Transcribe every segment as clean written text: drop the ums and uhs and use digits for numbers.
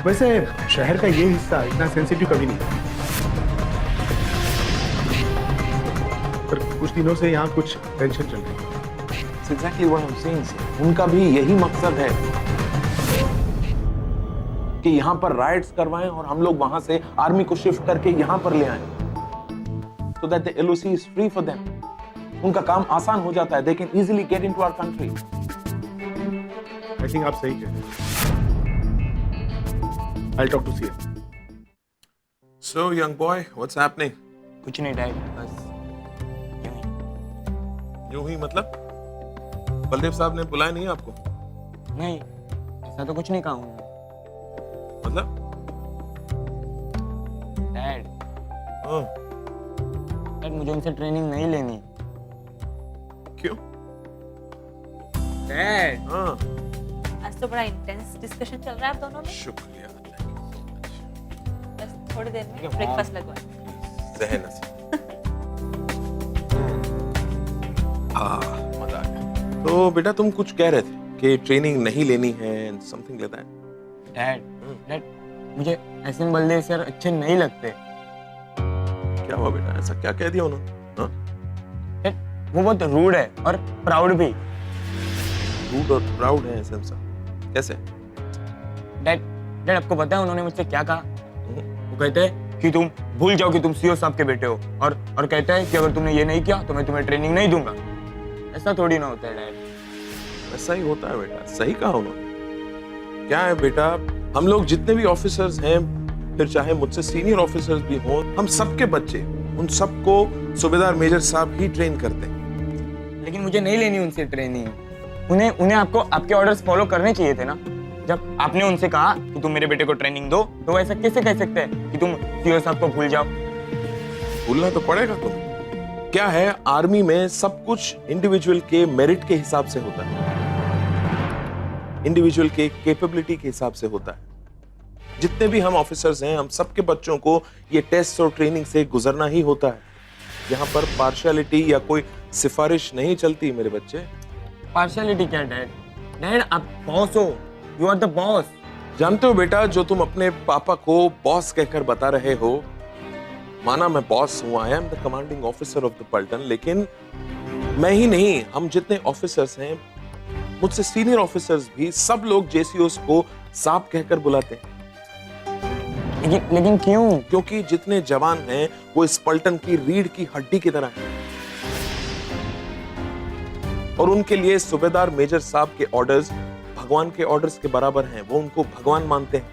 वैसे शहर का ये हिस्सा इतना सेंसिटिव कभी नहीं था, पर कुछ दिनों से यहाँ कुछ टेंशन चल रही है। That's exactly what I'm saying, sir. उनका भी यही मकसद है कि यहाँ पर राइट्स करवाएं और हम लोग वहां से आर्मी को शिफ्ट करके यहाँ पर ले आएं, so that the LOC is free for them. उनका काम आसान हो जाता है. They can easily get into our country. I think आप सही कह रहे हैं. I'll talk to CM. So, young boy, what's happening? कुछ नहीं डैड, बस यूं ही। यूं ही मतलब? बलदेव साहब ने बुलाया नहीं आपको? नहीं, ऐसा तो कुछ नहीं कहा हूँ मतलब? डैड। हाँ. डैड मुझे उनसे ट्रेनिंग नहीं लेनी। क्यों? डैड। हाँ. आज तो बड़ा इंटेंस डिस्कशन चल रहा है आप दोनों में। शुक्रिया. बस थोड़ी देर में ब्रेकफास्ट लगवाएं। ज़हन नसीब. हाँ, मजा आ गया. तो बेटा तुम कुछ कह रहे थे कि ट्रेनिंग नहीं लेनी है and something like that. Dad मुझे ऐसे बलदेव सर अच्छे नहीं लगते। क्या हुआ बेटा? ऐसा क्या कह दिया उन्होंने? हाँ? डैड वो बहुत रूड है और प्राउड भी। रूड और प्राउड है एसएम साहब. कैसे? डैड आपको पता है उन्होंने मुझसे क्या कहा? वो कहते हैं कि तुम भूल जाओ कि तुम सीओ साहब के बेटे हो और कहते हैं कि अगर तुमने ये नहीं किया तो मैं तुम्हें ट्रेनिंग नहीं दूंगा। ऐसा थोड़ी ना होता है डैड। ऐसा ही होता है बेटा. सही कहा उन्होंने. क्या है बेटा, हम लोग जितने भी ऑफिसर्स हैं, फिर चाहे मुझसे सीनियर ऑफिसर्स भी हों, हम सबके बच्चे, उन सबको सूबेदार मेजर साहब ही ट्रेन करते हैं. लेकिन मुझे नहीं लेनी उनसे ट्रेनिंग। उन्हें आपको आपके ऑर्डर्स फॉलो करने चाहिए थे ना। जब आपने उनसे कहा कि तुम मेरे बेटे को ट्रेनिंग दो, तो ऐसा कैसे कह सकते हैं कि तुम सीओ साहब को भूल जाओ? भूलना तो पड़ेगा तुम. क्या है, आर्मी में सब कुछ इंडिविजुअल के मेरिट के हिसाब से होता है, इंडिविजुअल के कैपेबिलिटी के हिसाब से होता है. जितने भी हम ऑफिसर्स हैं, हम सबके बच्चों को ये टेस्ट और ट्रेनिंग से गुजरना ही होता है. यहाँ पर पार्शियलिटी या कोई सिफारिश नहीं चलती मेरे बच्चे. पार्शियलिटी क्या डैड? डैड आप बॉस हो, यू आर द बॉस। जानते हो बेटा, जो तुम अपने पापा को बॉस कहकर बता रहे हो, माना मैं बॉस हूं, I am the commanding officer of the पल्टन, लेकिन मैं ही नहीं, हम जितने ऑफिसर्स हैं, मुझसे सीनियर ऑफिसर्स भी, सब लोग जेसीओस को साहब कहकर बुलाते हैं. लेकिन क्यों? क्योंकि जितने जवान हैं वो इस पल्टन की रीढ़ की हड्डी की तरह हैं और उनके लिए सूबेदार मेजर साहब के ऑर्डर्स भगवान के ऑर्डर्स के बराबर हैं. वो उनको भगवान मानते हैं.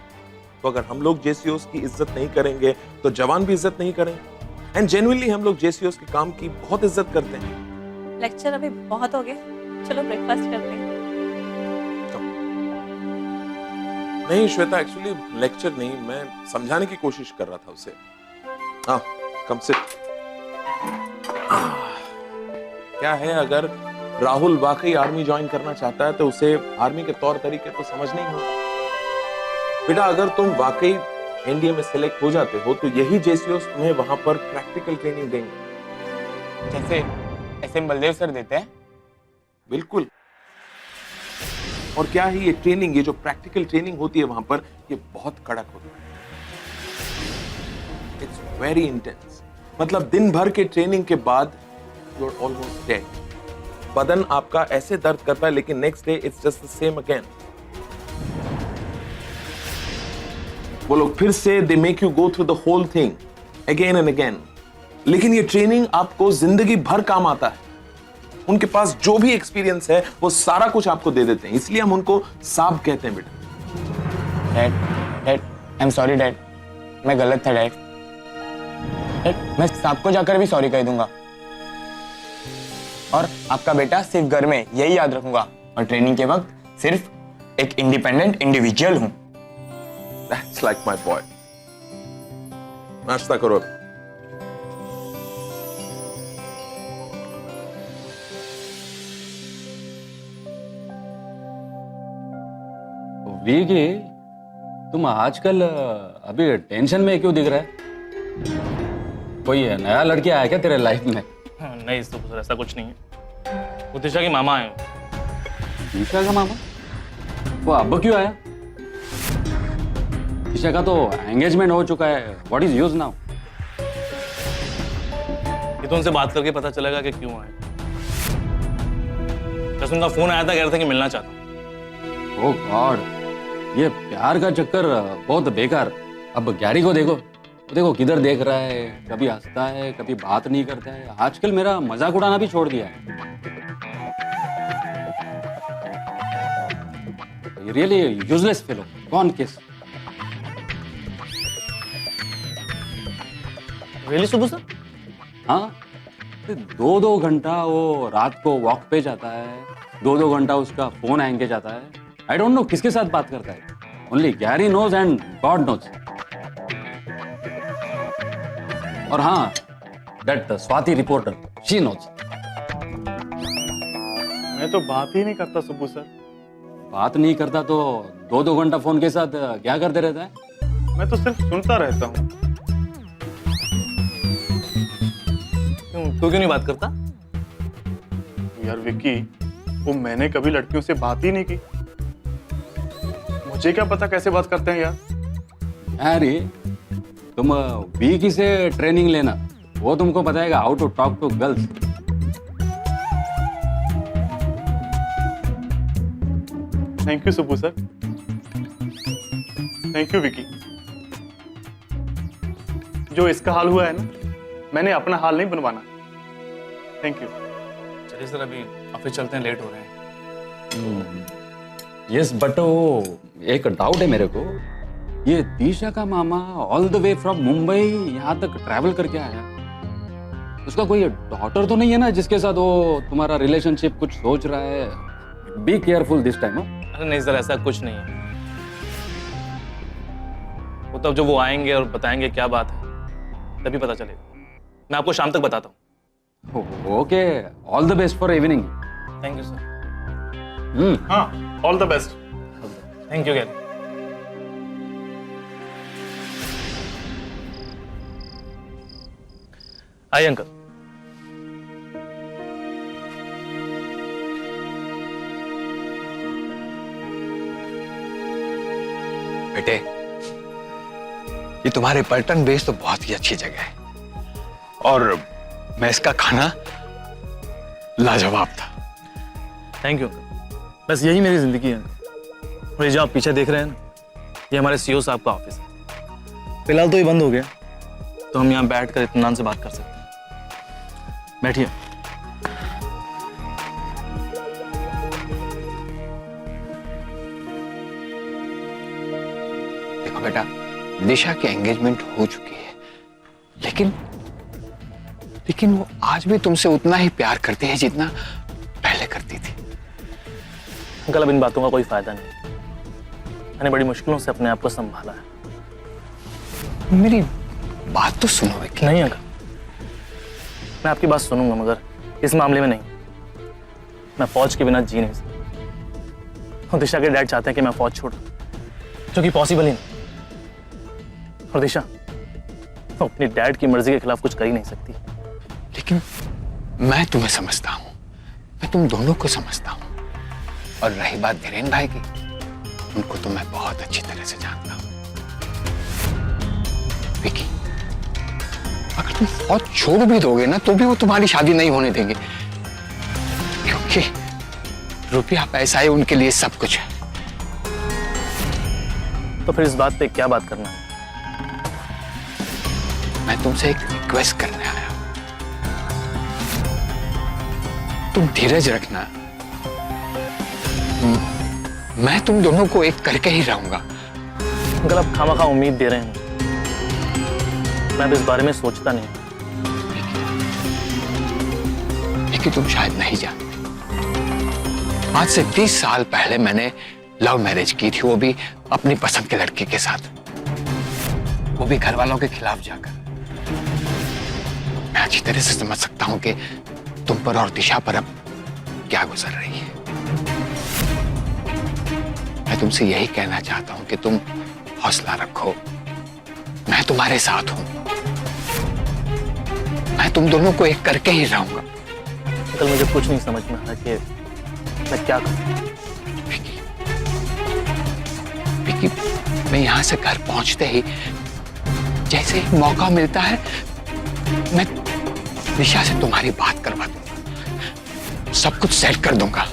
तो अगर हम लोग जेसीओस की इज्जत नहीं करेंगे तो जवान भी इज्जत नहीं करेंगे. एंड जेन्युइनली हम लोग जेसीओस के काम की बहुत इज्जत करते हैं. लेक्चर अभी बहुत हो गए, चलो ब्रेकफास्ट करते हैं। नहीं श्वेता, एक्चुअली लेक्चर नहीं, मैं समझाने की कोशिश कर रहा था उसे. हाँ, कम से क्या है, अगर राहुल वाकई आर्मी ज्वाइन करना चाहता है तो उसे आर्मी के तौर तरीके तो समझने ही होंगे. बेटा, अगर तुम वाकई एनडीए में सिलेक्ट हो जाते हो तो यही जेसीओस तुम्हें वहां पर प्रैक्टिकल ट्रेनिंग देंगे, जैसे एसएम बलदेव सर देते हैं. बिल्कुल. और क्या ही ये ट्रेनिंग, ये जो प्रैक्टिकल ट्रेनिंग होती है वहां पर, ये बहुत कड़क होती है. It's very intense. मतलब दिन भर के ट्रेनिंग के बाद यू आर ऑलमोस्ट डेड. बदन आपका ऐसे दर्द करता है, लेकिन next day it's just the same again. वो लोग फिर से they make you go through the whole thing again and again. लेकिन ये ट्रेनिंग आपको जिंदगी भर काम आता है. उनके पास जो भी एक्सपीरियंस है वो सारा कुछ आपको दे देते हैं, इसलिए हम उनको साहब कहते हैं. बेटा, dad I am sorry dad, मैं गलत था डैड. मैं साहब को जाकर भी सॉरी कह दूंगा और आपका बेटा सिर्फ घर में यही याद रखूंगा और ट्रेनिंग के वक्त सिर्फ एक इंडिपेंडेंट इंडिविजुअल हूं. That's like my boy. नाश्ता करो. वीकी, तुम आजकल अभी टेंशन में क्यों दिख रहा है? कोई नया लड़की आया क्या तेरे लाइफ में? नहीं तो ऐसा कुछ नहीं है. वो दिशा के मामा आए. दिशा का मामा? वो अब क्यों आया? दिशा का तो एंगेजमेंट हो चुका है, व्हाट इज यूज नाउ? ये तो उनसे बात करके पता चलेगा कि क्यों आए। बस उनका फोन आया था, कह रहे थे कि मिलना चाहता हूँ। ओह गॉड, ये प्यार का चक्कर बहुत बेकार। अब गैरी को देखो, देखो किधर देख रहा है, कभी हंसता है, कभी बात नहीं करता है। आजकल मेरा मजाक उड़ाना भी छोड़ दिया है। रियली यूजलेस फेलो, कौन किस? रियली सुबह सर? हाँ, 2-2 घंटा वो रात को वॉक पे जाता है, 2-2 घंटा उसका फोन एंगेज आता है। आई डोंट नो किसके साथ बात करता है। Only Gary knows and God knows. और हाँ, that Swati reporter, she knows. मैं तो बात ही नहीं करता सुबह सर। बात नहीं करता तो 2-2 घंटा फोन के साथ क्या करते रहता है? मैं तो सिर्फ सुनता रहता हूँ। तू क्यों नहीं बात करता? यार विक्की, वो मैंने कभी लड़कियों से बात ही नहीं की। मुझे क्या पता कैसे बात करते हैं यार। अरे तुम वीकी से ट्रेनिंग लेना, वो तुमको बताएगा how to talk to girls. Thank you Subu sir. Thank you Vicky. जो इसका हाल हुआ है ना, मैंने अपना हाल नहीं बनवाना। Thank you. चलिए सर, अभी ऑफिस चलते हैं, लेट हो रहे हैं। यस बट वो एक डाउट है मेरे को, ये दिशा का मामा all the way from Mumbai यहाँ तक ट्रैवल करके आया, उसका कोई डॉटर तो नहीं है ना जिसके साथ वो तुम्हारा रिलेशनशिप कुछ सोच रहा है? Be careful this time. अरे नहीं सर, ऐसा कुछ नहीं है। वो तब जब वो आएंगे और बताएंगे क्या बात है तभी पता चलेगा। मैं आपको शाम तक बताता हूँ। Okay, all the best for evening. Thank you sir. हाँ, all the best. Thank you Gary. आइए अंकल। बेटे, ये तुम्हारे पलटन बेस तो बहुत ही अच्छी जगह है और मेस का खाना लाजवाब था। Thank you uncle. बस यही मेरी जिंदगी है। और ये जो आप पीछे देख रहे हैं ना, ये हमारे सीईओ साहब का ऑफिस है। फिलहाल तो ये बंद हो गया, तो हम यहाँ बैठकर इत्मीनान से बात कर सकते हैं। बैठिए। देखो बेटा, दिशा की एंगेजमेंट हो चुकी है, लेकिन वो आज भी तुमसे उतना ही प्यार करती है जितना पहले करती थी। अंकल, अब इन बातों का कोई फायदा नहीं। मैंने बड़ी मुश्किलों से अपने आप को संभाला है। मेरी बात तो सुनो विक्की। नहीं अंकल, मैं आपकी बात सुनूंगा, मगर इस मामले में नहीं। मैं फौज के बिना जी नहीं सकता। और दिशा के डैड चाहते हैं कि मैं फौज छोड़, जो कि पॉसिबल ही नहीं। और दिशा अपनी डैड की मर्जी के खिलाफ कुछ कर ही नहीं सकती। लेकिन मैं तुम्हें समझता हूं, मैं तुम दोनों को समझता हूं। और रही बात धीरेन भाई की, उनको तो मैं बहुत अच्छी तरह से जानता हूं। विकी, अगर तुम फौज छोड़ भी दोगे ना, तो भी वो तुम्हारी शादी नहीं होने देंगे, क्योंकि रुपया पैसा ही उनके लिए सब कुछ है। तो फिर इस बात पे क्या बात करना है? मैं तुमसे एक रिक्वेस्ट करने आया हूं। तुम धीरज रखना, मैं तुम दोनों को एक करके ही रहूंगा। अंकल, आप खामखा उम्मीद दे रहे हैं। मैं अब इस बारे में सोचता नहीं। लेकिन तुम शायद नहीं जानते, आज से 30 साल पहले मैंने लव मैरिज की थी, वो भी अपनी पसंद के लड़के के साथ, वो भी घर वालों के खिलाफ जाकर। मैं अच्छी तरह से समझ सकता हूं कि तुम पर और दिशा पर अब क्या गुजर रही है। मैं तुमसे यही कहना चाहता हूं कि तुम हौसला रखो, मैं तुम्हारे साथ हूं, मैं तुम दोनों को एक करके ही रहूंगा। अंकल, मुझे कुछ नहीं समझ में आ रहा कि मैं क्या करूं। विकी, मैं यहां से घर पहुंचते ही जैसे ही मौका मिलता है मैं दिशा से तुम्हारी बात करवा दूंगा, सब कुछ सेट कर दूंगा।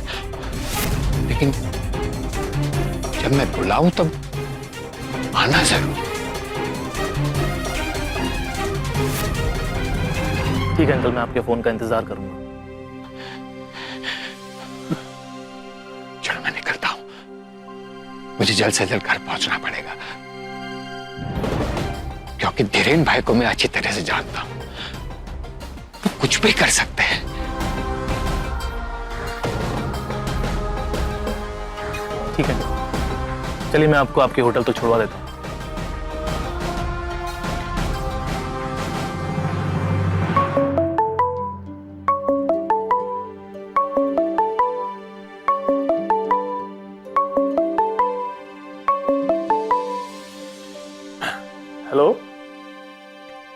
लेकिन जब मैं बुलाऊं तब आना जरूर। ठीक है अंकल, मैं आपके फोन का इंतजार करूंगा। चलो मैं निकलता हूं, मुझे जल्द से जल्द घर पहुंचना पड़ेगा, क्योंकि धीरेन भाई को मैं अच्छी तरह से जानता हूं, वो कुछ भी कर सकते हैं। ठीक है, चलिए मैं आपको आपके होटल तो छुड़वा देता हूँ। Hello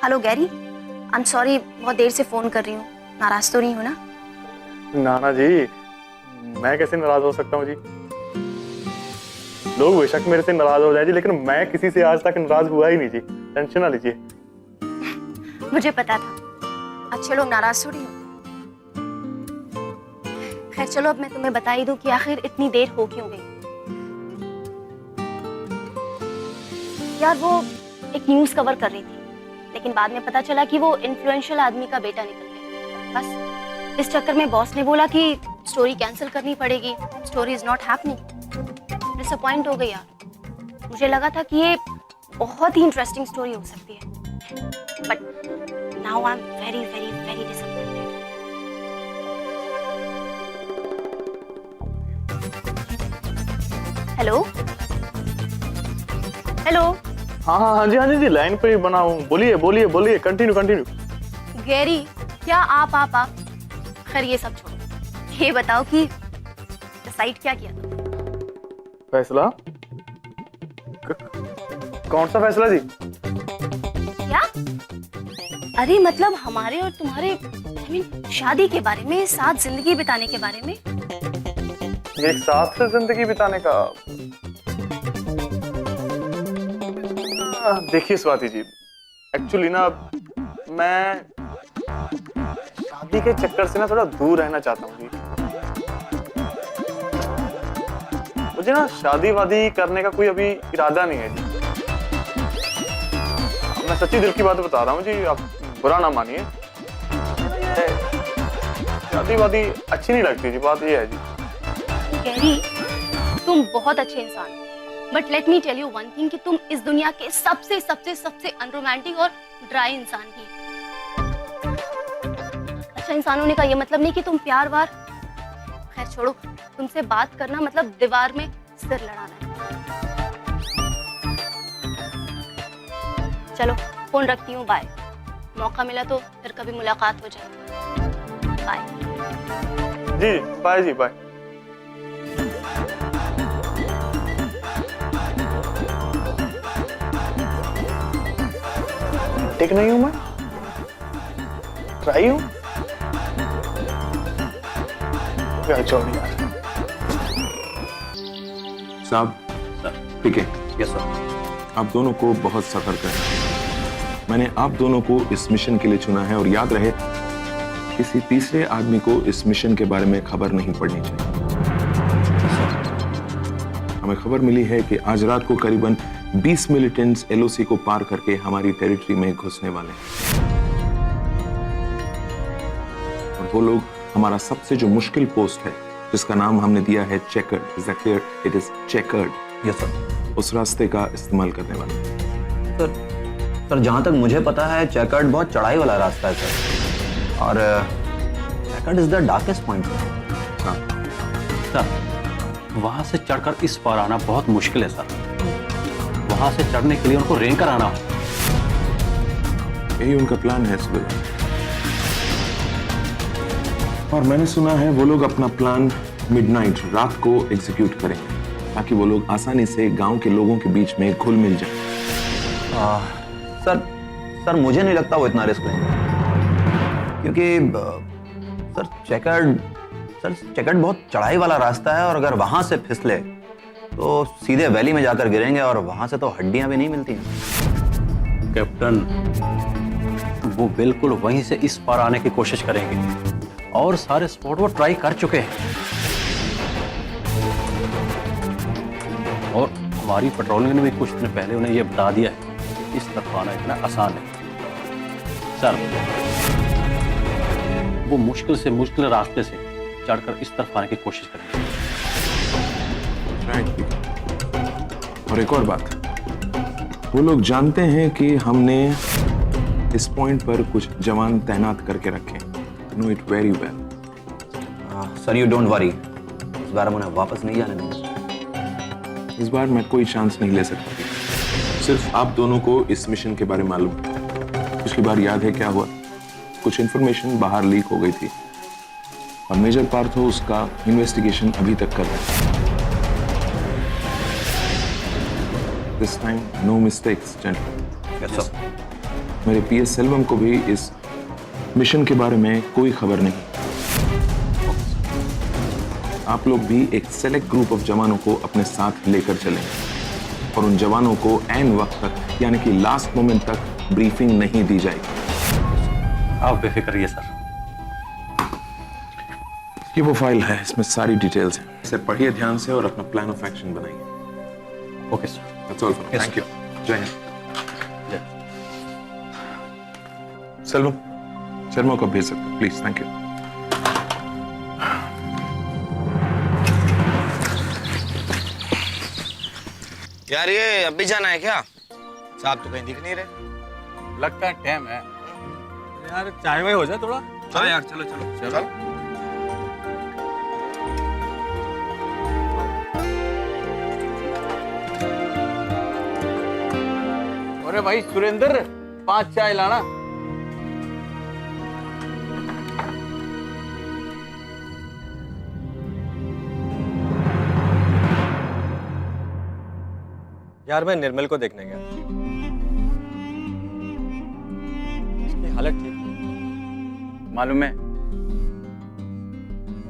hello Gary, I am sorry, बहुत देर से फोन कर रही हूँ, नाराज तो नहीं हो ना? नाना जी, मैं कैसे नाराज हो सकता हूँ जी? लोग बेशक मेरे से नाराज हो जाए जी, लेकिन मैं किसी से आज तक नाराज हुआ ही नहीं जी, टेंशन ना लीजिए। मुझे पता था, अच्छे लोग नाराज थोड़ी हो। खैर चलो, अब मैं तुम्हें बता ही दूं कि आखिर इतनी देर हो क्यों गई। यार वो एक न्यूज़ कवर कर रही थी, लेकिन बाद में पता चला कि वो इन्फ्लुएंशियल आदमी का बेटा निकल गया। बस इस चक्कर में बॉस ने बोला कि स्टोरी कैंसिल करनी पड़ेगी, story is not happening. Disappoint हो गई यार, मुझे लगा था कि ये बहुत ही इंटरेस्टिंग स्टोरी हो सकती है, but now I am very very very disappointed. Hello hello, हाँ जी, लाइन पे ही बना हूँ, बोलिए बोलिए बोलिए, कंटिन्यू कंटिन्यू। गैरी, क्या आप खैर ये सब छोड़ो, ये बताओ कि डिसाइड क्या किया तुमने? फैसला? कौन सा फैसला जी? क्या? अरे मतलब हमारे और तुम्हारे I mean, शादी के बारे में, साथ जिंदगी बिताने के बारे में। एक साथ से जिंदगी बिताने का? देखिए स्वाति जी, एक्चुअली ना मैं शादी के चक्कर से ना थोड़ा दूर रहना चाहता हूँ जी। मुझे ना शादी वादी करने का कोई अभी इरादा नहीं है जी। मैं सच्ची दिल की बात बता रहा हूँ जी, आप बुरा ना मानिए। शादी वादी अच्छी नहीं लगती जी, बात ये है जी। गैरी, तुम बहुत अच्छे इंसान, but let me tell you one thing कि तुम इस दुनिया के सबसे सबसे सबसे अनरोमांटिक और ड्राई इंसान ही। अच्छा इंसान होने का ये मतलब नहीं कि तुम प्यार वार, खैर छोड़ो, तुमसे बात करना मतलब दीवार में सिर लड़ाना है। चलो फोन रखती हूँ, बाय। मौका मिला तो फिर कभी मुलाकात हो जाए। बाय जी, बाय जी, बाय। ठीक नहीं हूं मैं, ट्राई हूं। छोड़ यार साहब, ठीक है, यस सर। आप दोनों को बहुत सतर्क रहना। मैंने आप दोनों को इस मिशन के लिए चुना है, और याद रहे किसी तीसरे आदमी को इस मिशन के बारे में खबर नहीं पड़नी चाहिए। हमें खबर मिली है कि आज रात को करीबन 20 मिलिटेंट्स एलओसी को पार करके हमारी टेरिटरी में घुसने वाले हैं, और वो लोग हमारा सबसे जो मुश्किल पोस्ट है, जिसका नाम हमने दिया है checkered, is that clear? It is checkered. Yes sir. उस रास्ते का इस्तेमाल करने वाले हैं। सर जहां तक मुझे पता है चेकर्ड बहुत चढ़ाई वाला रास्ता है सर, और checkered is the darkest point. हाँ सर, वहां से चढ़कर इस पार आना बहुत मुश्किल है सर। वहां से चढ़ने के लिए उनको रेंग कर आना हो। यही उनका प्लान है सुबह, और मैंने सुना है वो लोग अपना प्लान मिडनाइट, रात को एग्जीक्यूट करेंगे, ताकि वो लोग आसानी से गांव के लोगों के बीच में घुल मिल जाए। सर मुझे नहीं लगता वो इतना रिस्क लेंगे, क्योंकि सर चेकर्ड बहुत चढ़ाई वाला रास्ता है, और अगर वहां से फिसले तो सीधे वैली में जाकर गिरेंगे और वहां से तो हड्डियां भी नहीं मिलती हैं। कैप्टन, वो बिल्कुल वहीं से इस पार आने की कोशिश करेंगे और सारे स्पॉट वो ट्राई कर चुके हैं। और हमारी पेट्रोलिंग ने भी कुछ दिन पहले उन्हें यह बता दिया है कि इस तरफ आना इतना आसान है। सर, वो मुश्किल से मुश्किल रास्ते से चढ़कर इस तरफ आने की कोशिश करेंगे। और एक और बात, वो लोग जानते हैं कि हमने इस पॉइंट पर कुछ जवान तैनात करके रखे हैं। Know it very well. Sir you don't worry, इस बार हम उन्हें वापस नहीं जाने देंगे। इस बार मैं कोई चांस नहीं ले सकता। सिर्फ आप दोनों को इस मिशन के बारे में मालूम। पिछली बार याद है क्या हुआ? कुछ इंफॉर्मेशन बाहर लीक हो गई थी और मेजर पार्थो उसका इन्वेस्टिगेशन अभी तक कर रहा है। This time no mistakes gentleman. Yes sir. मेरे पीएस सेल्वम को भी इस मिशन के बारे में कोई खबर नहीं। आप लोग भी एक सेलेक्ट ग्रुप ऑफ जवानों को अपने साथ लेकर चलेंगे और उन जवानों को ऐन वक्त तक यानी कि लास्ट मोमेंट तक ब्रीफिंग नहीं दी जाएगी। आप बेफिक्र रहिए सर। ये वो फाइल है, इसमें सारी डिटेल्स हैं। इसे पढ़िए ध्यान से और अपना प्लान ऑफ एक्शन बनाइए। Okay sir. That's all for now. Thank you. जय हिंद। सेल्वम, शर्मा को भेज सकते प्लीज। Thank you. यार ये अब भी जाना है क्या? साहब तो कहीं दिख नहीं रहे। लगता है टाइम है यार, चाय वाय हो जाए थोड़ा। हाँ यार, चलो चलो चलो। अरे भाई सुरेंद्र, 5 चाय लाना। यार मैं निर्मल को देखने गया, उसकी हालत ठीक है। मालूम है,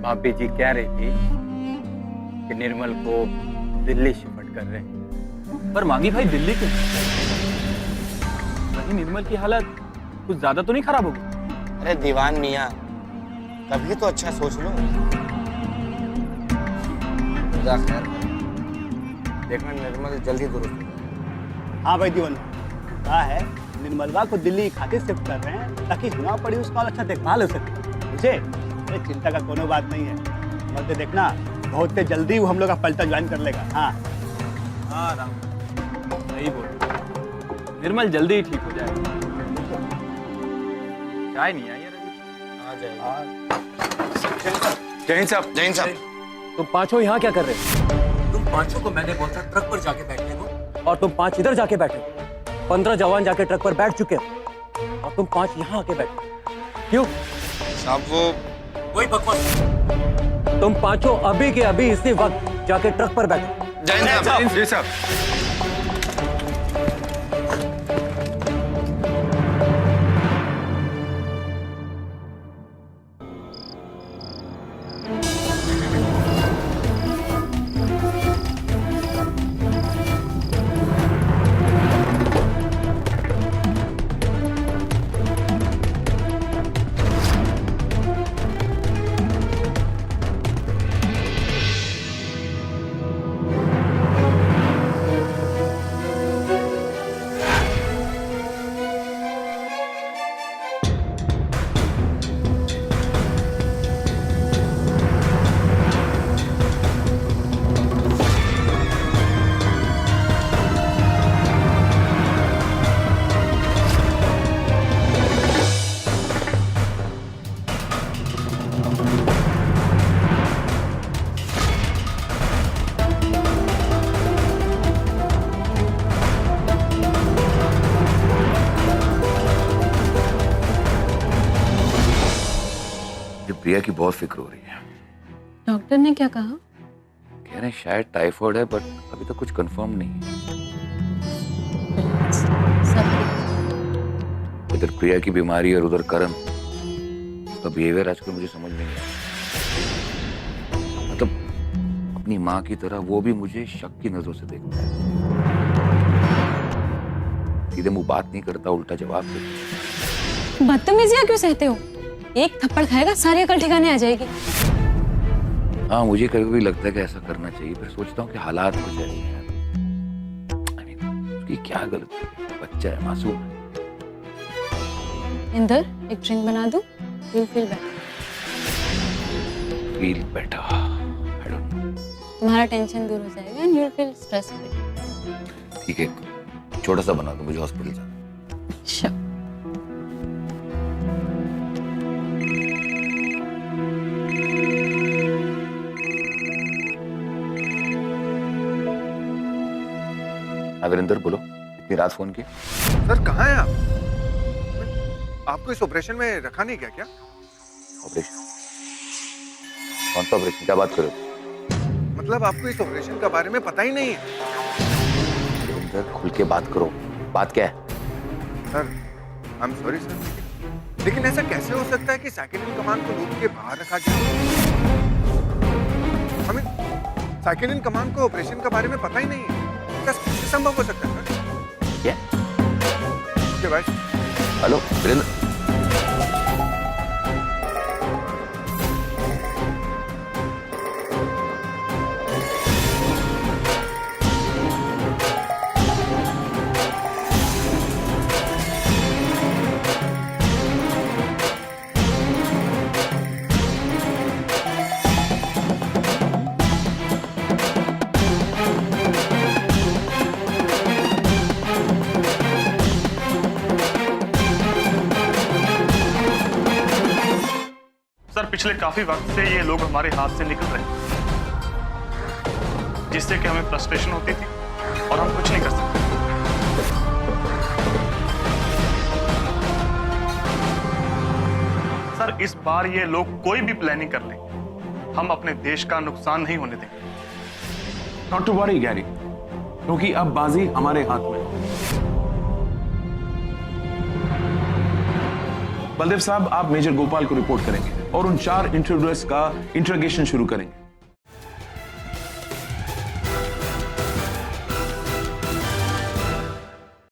भाभी जी कह रही थी कि निर्मल को दिल्ली शिफ्ट कर रहे हैं। पर मांगी भाई दिल्ली क्यों? वही निर्मल की हालत कुछ ज्यादा तो नहीं खराब होगी? अरे दीवान मियाँ, कभी तो अच्छा सोच लो। खुदा खैर करे। देखना निर्मल जल्दी दुरुस्त हो। हाँ भाई दीवान, कहा है निर्मलवा को दिल्ली खातिर शिफ्ट कर रहे हैं ताकि हुआ पड़ी उसका अच्छा देखभाल हो सके। मुझे अरे चिंता का कोनो बात नहीं है। मत देखना, बहुत जल्दी वो हम लोग का पलटा ज्वाइन कर लेगा। हाँ हाँ राम, सही बोल। निर्मल जल्दी ही ठीक हो जाएगा। चाय नहीं आई यार अभी। आ जाएगा। जय हिंद साहब। जय हिंद साहब। तुम पांचों यहाँ क्या कर रहे हो? तुम पांचों को मैंने बोला ट्रक पर जाके बैठने को, और तुम 5 इधर जाके बैठे। 15 जवान जाके ट्रक पर बैठ चुके हैं और तुम 5 यहाँ आके बैठे। क्यों? साहब वो कोई बकवास। तुम पांचों अभी के अभी इसी वक्त जाके ट्रक पर बैठो। जय हिंद साहब। जी साहब। प्रिया की बहुत फिक्र हो रही है। डॉक्टर ने क्या कहा? कह रहे हैं शायद टाइफाइड है, बट अभी तक कुछ कंफर्म नहीं है। इधर प्रिया की बीमारी और उधर करण, उसका बिहेवियर आजकल मुझे समझ नहीं आ रहा। मतलब अपनी माँ की तरह वो भी मुझे शक की नजरों से देखता है। सीधे मुंह बात नहीं करता, उल्टा जवाब देता। बदतमीजियां क्यों सहते हो? एक थप्पड़ खाएगा सारी अकल ठिकाने आ जाएगी। हाँ, मुझे कभी कभी लगता है कि ऐसा करना चाहिए, फिर सोचता हूँ कि हालात कुछ ऐसे हैं। उसकी क्या गलती है? बच्चा है, मासूम है। इंदर, एक ड्रिंक बना दूं? You'll feel better. Feel better. I don't know. तुम्हारा टेंशन दूर हो जाएगा and you'll feel stress free. ठीक है, छोटा सा बना दो, मुझे हॉस्पिटल जाना। Sure. वीरेंद्र, बोलो, इतनी रात फोन किया? सर कहाँ हैं आप? आपको इस ऑपरेशन में रखा नहीं गया क्या? ऑपरेशन? कौन सा ऑपरेशन? क्या बात करो? मतलब आपको इस ऑपरेशन के बारे में पता ही नहीं है? वीरेंद्र, खुल के बात करो। बात क्या है? Sir, I am sorry sir, लेकिन ऐसा कैसे हो सकता है कि सेकंड इन कमांड को लूट के बाहर रखा गया? हमें सेकंड इन कमांड को ऑपरेशन के बारे में पता ही नहीं है। कैसे संभव हो सकता है सर? क्या? क्या भाई? हेलो वीरेंद्र। सर, पिछले काफी वक्त से ये लोग हमारे हाथ से निकल रहे हैं, जिससे कि हमें फ्रस्ट्रेशन होती थी और हम कुछ नहीं कर सकते। सर, इस बार ये लोग कोई भी प्लानिंग कर लें, हम अपने देश का नुकसान नहीं होने देंगे। नॉट टू वरी गैरी, क्योंकि अब बाजी हमारे हाथ में है। बलदेव साहब, आप मेजर गोपाल को रिपोर्ट करेंगे और उन 4 इंट्रूडर्स का इंट्रोगेशन शुरू करेंगे।